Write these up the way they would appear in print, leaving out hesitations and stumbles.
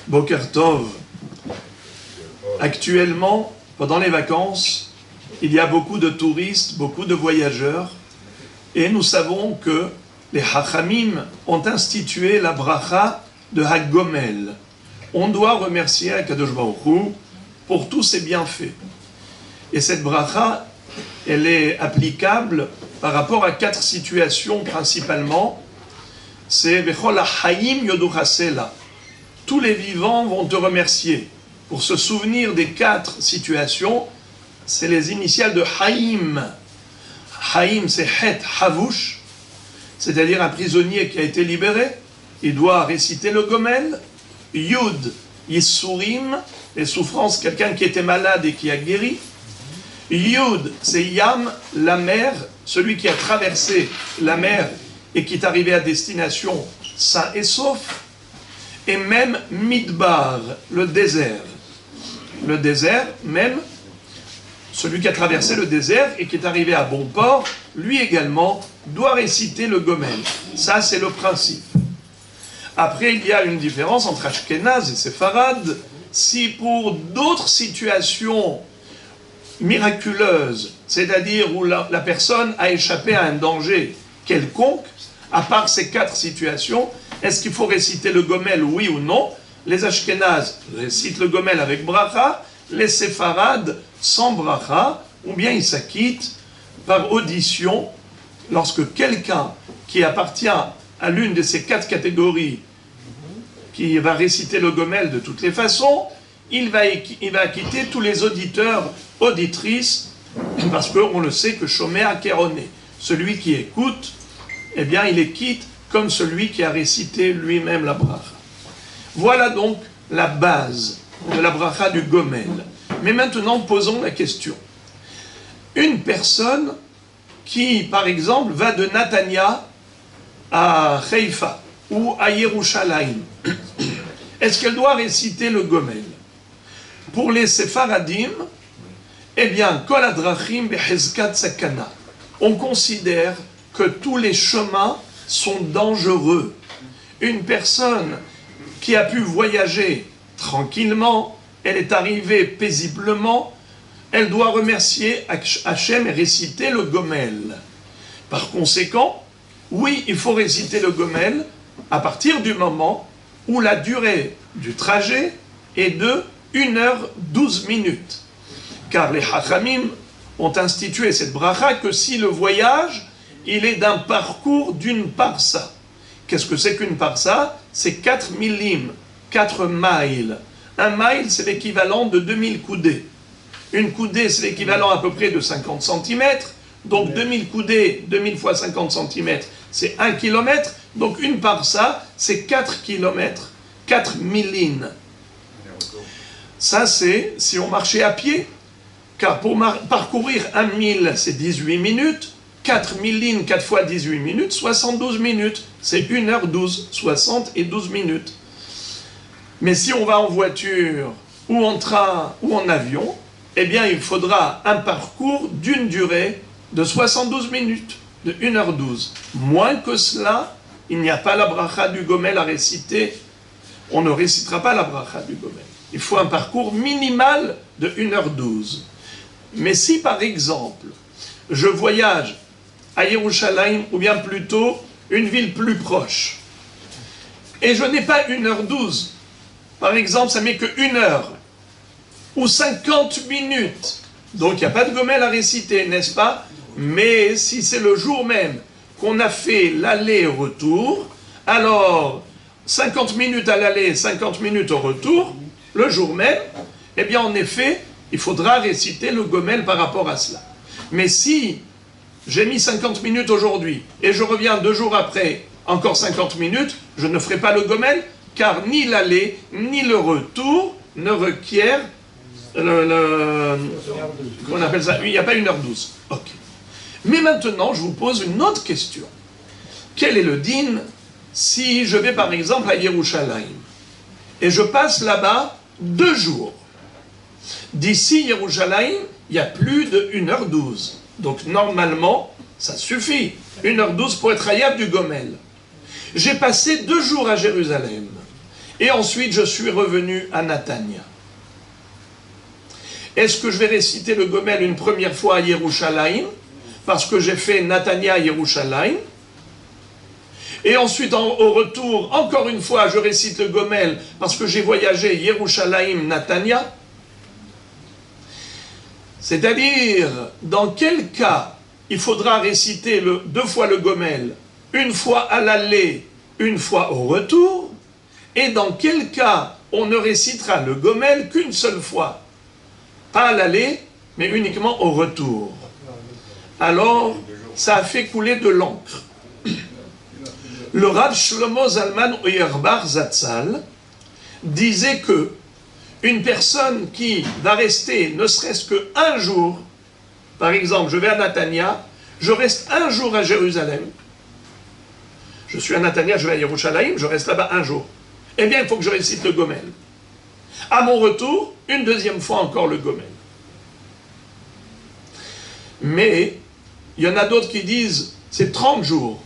Boker Tov. Actuellement, pendant les vacances, il y a beaucoup de touristes, beaucoup de voyageurs, et nous savons que les Hachamim ont institué la bracha de Hagomel. On doit remercier Akadosh Baruch Hu pour tous ses bienfaits. Et cette bracha, elle est applicable par rapport à 4 situations principalement. C'est Vechol HaHayim Yoduchasela. Tous les vivants vont te remercier. Pour se souvenir des 4 situations, c'est les initiales de Haïm. Haïm, c'est Het Havush, c'est-à-dire un prisonnier qui a été libéré. Il doit réciter le Gomel. Yud, Yissurim, les souffrances, quelqu'un qui était malade et qui a guéri. Yud, c'est Yam, la mer, celui qui a traversé la mer et qui est arrivé à destination sain et sauf. Et même Midbar, le désert. Le désert, même, celui qui a traversé le désert et qui est arrivé à bon port, lui également doit réciter le Gomel. Ça, c'est le principe. Après, il y a une différence entre Ashkenaz et Séfarad. Si pour d'autres situations miraculeuses, c'est-à-dire où la personne a échappé à un danger quelconque, à part ces 4 situations, est-ce qu'il faut réciter le Gomel, oui ou non? Les Ashkenaz récitent le Gomel avec bracha, les Séfarades sans bracha, ou bien ils s'acquittent par audition lorsque quelqu'un qui appartient à l'une de ces 4 catégories, qui va réciter le Gomel de toutes les façons, il va acquitter tous les auditeurs, auditrices, parce qu'on le sait que Shomé Akeroné, celui qui écoute, eh bien il est quitte comme celui qui a récité lui-même la bracha. Voilà donc la base de la bracha du Gomel. Mais maintenant, posons la question. Une personne qui, par exemple, va de Natania à Haïfa ou à Yerushalayim, est-ce qu'elle doit réciter le Gomel? Pour les Séfaradim, eh bien, Kol Adrachim Behezkat Sakana. On considère que tous les chemins sont dangereux. Une personne qui a pu voyager tranquillement, elle est arrivée paisiblement, elle doit remercier Hachem et réciter le Gomel. Par conséquent, oui, il faut réciter le Gomel à partir du moment où la durée du trajet est de 1h12. Car les Hachamim ont institué cette bracha que si le voyage, il est d'un parcours d'une parsa. Qu'est-ce que c'est qu'une parsa? C'est 4 millim, 4 miles. Un mile, c'est l'équivalent de 2000 coudées. Une coudée, c'est l'équivalent à peu près de 50 cm. Donc 2000 coudées, 2000 fois 50 cm, c'est 1 km. Donc une parsa, c'est 4 km, 4 millines. Ça, c'est si on marchait à pied. Car pour parcourir 1 mille, c'est 18 minutes. 4 millines, 4 fois 18 minutes, 72 minutes. C'est 1h12, 60 et 12 minutes. Mais si on va en voiture, ou en train, ou en avion, eh bien, il faudra un parcours d'une durée de 72 minutes, de 1h12. Moins que cela, il n'y a pas la bracha du Gomel à réciter. On ne récitera pas la bracha du Gomel. Il faut un parcours minimal de 1h12. Mais si, par exemple, je voyage à Yerushalayim, ou bien plutôt une ville plus proche, et je n'ai pas 1h12, par exemple, ça met que 1 heure, ou 50 minutes, donc il n'y a pas de Gomel à réciter, n'est-ce pas? Mais si c'est le jour même qu'on a fait l'aller-retour, alors 50 minutes à l'aller, 50 minutes au retour, le jour même, eh bien en effet, il faudra réciter le Gomel par rapport à cela. Mais si j'ai mis 50 minutes aujourd'hui, et je reviens 2 jours après, encore 50 minutes, je ne ferai pas le Gomel, car ni l'aller, ni le retour ne requièrent qu'on appelle ça, il n'y a pas 1h12. Ok. Mais maintenant, je vous pose une autre question. Quel est le din si je vais par exemple à Yerushalayim et je passe là-bas 2 jours? D'ici Yerushalayim, il y a plus de 1h12. Donc normalement, ça suffit. 1h12 pour être hayab du Gomel. J'ai passé 2 jours à Jérusalem. Et ensuite, je suis revenu à Natania. Est-ce que je vais réciter le Gomel une première fois à Yerushalayim, parce que j'ai fait Natania à Yerushalayim, et ensuite, au retour, encore une fois, je récite le Gomel, parce que j'ai voyagé Yerushalayim, Natania. C'est-à-dire, dans quel cas il faudra réciter deux fois le Gomel, une fois à l'aller, une fois au retour, et dans quel cas on ne récitera le Gomel qu'une seule fois, pas à l'aller, mais uniquement au retour. Alors, ça a fait couler de l'encre. Le Rav Shlomo Zalman Auerbach Zatzal disait que une personne qui va rester ne serait-ce qu'un jour, par exemple, je vais à Natania, je reste un jour à Jérusalem, je suis à Natania, je vais à Yerushalayim, je reste là-bas un jour. Eh bien, il faut que je récite le Gomel. À mon retour, une deuxième fois encore le Gomel. Mais, il y en a d'autres qui disent, c'est 30 jours.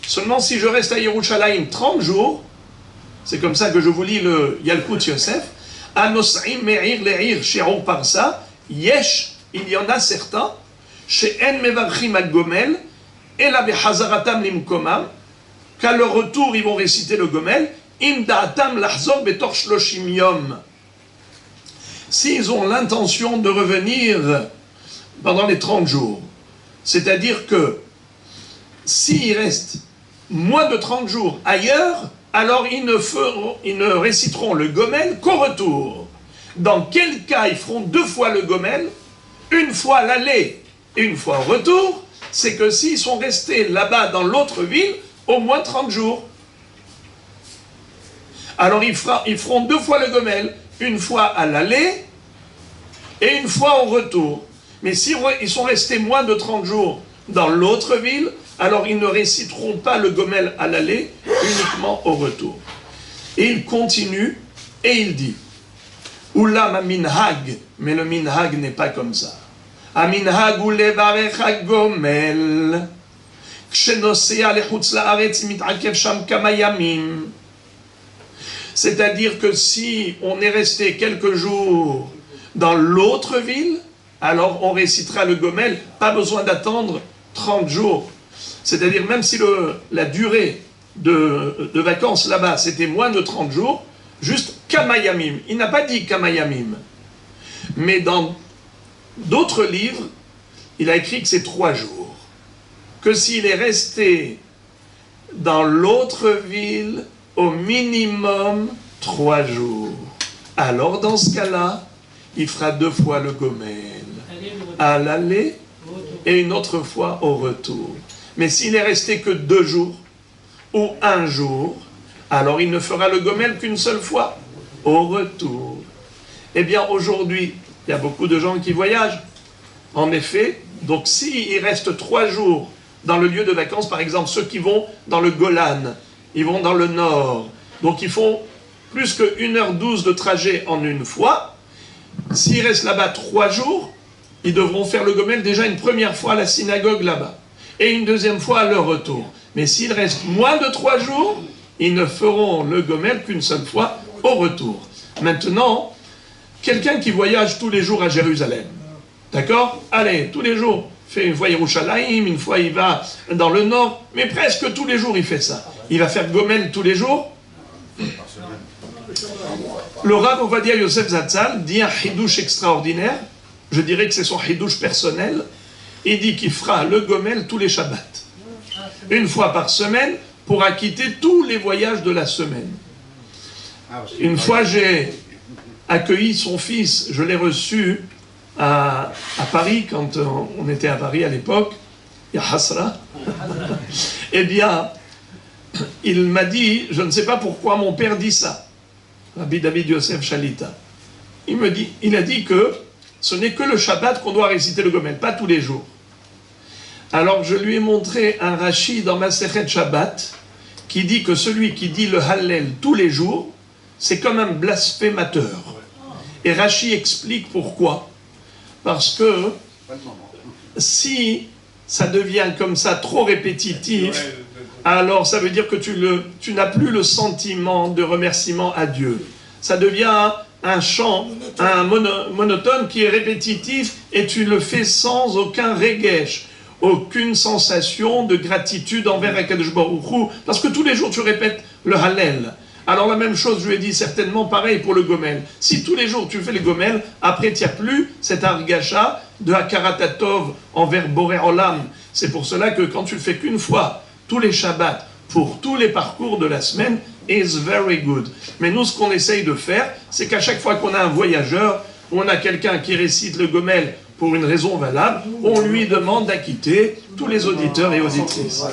Seulement si je reste à Yerushalayim 30 jours, c'est comme ça que je vous lis le Yalkut Yosef, Anos'im me'ir le'ir shi'ur parsa, yesh, il y en a certains, she'en mevarchim al Gomel, ela behazaratam limkomam, qu'à leur retour ils vont réciter le Gomel, im da'atam lahzor betor shloshim yom. S'ils ont l'intention de revenir pendant les 30 jours, c'est-à-dire que s'ils restent moins de 30 jours ailleurs, alors ils ne réciteront le Gomel qu'au retour. Dans quel cas ils feront deux fois le Gomel, une fois à l'aller et une fois au retour, c'est que s'ils sont restés là-bas dans l'autre ville, au moins 30 jours. Alors ils feront deux fois le Gomel, une fois à l'aller et une fois au retour. Mais s'ils sont restés moins de 30 jours dans l'autre ville, alors ils ne réciteront pas le Gomel à l'aller, uniquement au retour. Et il continue, et il dit, Oula ma minhag, mais le minhag n'est pas comme ça. A minhag ou levarech ha-gomel, kshenosea lechutz la'aretz mit'akev sham kama yamim. C'est-à-dire que si on est resté quelques jours dans l'autre ville, alors on récitera le Gomel, pas besoin d'attendre 30 jours. C'est-à-dire même si la durée de vacances là-bas c'était moins de 30 jours, juste Kamayamim. Il n'a pas dit Kamayamim. Mais dans d'autres livres, il a écrit que c'est 3 jours. Que s'il est resté dans l'autre ville, au minimum 3 jours. Alors dans ce cas-là, il fera 2 fois le Gomel. À l'aller et une autre fois au retour. Mais s'il n'est resté que 2 jours ou 1 jour, alors il ne fera le Gomel qu'une seule fois, au retour. Eh bien aujourd'hui, il y a beaucoup de gens qui voyagent. En effet, donc s'il reste 3 jours dans le lieu de vacances, par exemple ceux qui vont dans le Golan, ils vont dans le nord, donc ils font plus que 1h12 de trajet en une fois. S'ils restent là-bas 3 jours, ils devront faire le Gomel déjà une première fois à la synagogue là-bas, et une deuxième fois à leur retour. Mais s'il reste moins de 3 jours, ils ne feront le Gomel qu'une seule fois au retour. Maintenant, quelqu'un qui voyage tous les jours à Jérusalem, d'accord? Allez, tous les jours, fait une fois Yerushalayim, une fois il va dans le nord, mais presque tous les jours il fait ça. Il va faire Gomel tous les jours. Le Rav Ovadia Yosef Zatzal dit un hidouche extraordinaire, je dirais que c'est son hidouche personnel, il dit qu'il fera le Gomel tous les Shabbats. Une fois par semaine, pour acquitter tous les voyages de la semaine. Une fois j'ai accueilli son fils, je l'ai reçu à Paris, quand on était à Paris à l'époque, il y a Hasra, eh bien, il m'a dit, je ne sais pas pourquoi mon père dit ça, Rabbi David Yosef Shalita. Il a dit que ce n'est que le Shabbat qu'on doit réciter le Gomel, pas tous les jours. Alors je lui ai montré un Rashi dans Masechet Shabbat qui dit que celui qui dit le Hallel tous les jours, c'est comme un blasphémateur. Et Rashi explique pourquoi. Parce que si ça devient comme ça trop répétitif, alors ça veut dire que tu n'as plus le sentiment de remerciement à Dieu. Ça devient un chant, monotone qui est répétitif et tu le fais sans aucun regesh, aucune sensation de gratitude envers Akadosh Baruch Hu, parce que tous les jours tu répètes le Hallel. Alors la même chose, je lui ai dit certainement pareil pour le Gomel. Si tous les jours tu fais le Gomel, après tu n'as plus cet argasha de Hakaratatov envers Boré Olam. C'est pour cela que quand tu le fais qu'une fois, tous les Shabbats, pour tous les parcours de la semaine, is very good. Mais nous, ce qu'on essaye de faire, c'est qu'à chaque fois qu'on a un voyageur, ou on a quelqu'un qui récite le Gomel pour une raison valable, on lui demande d'acquitter tous les auditeurs et auditrices.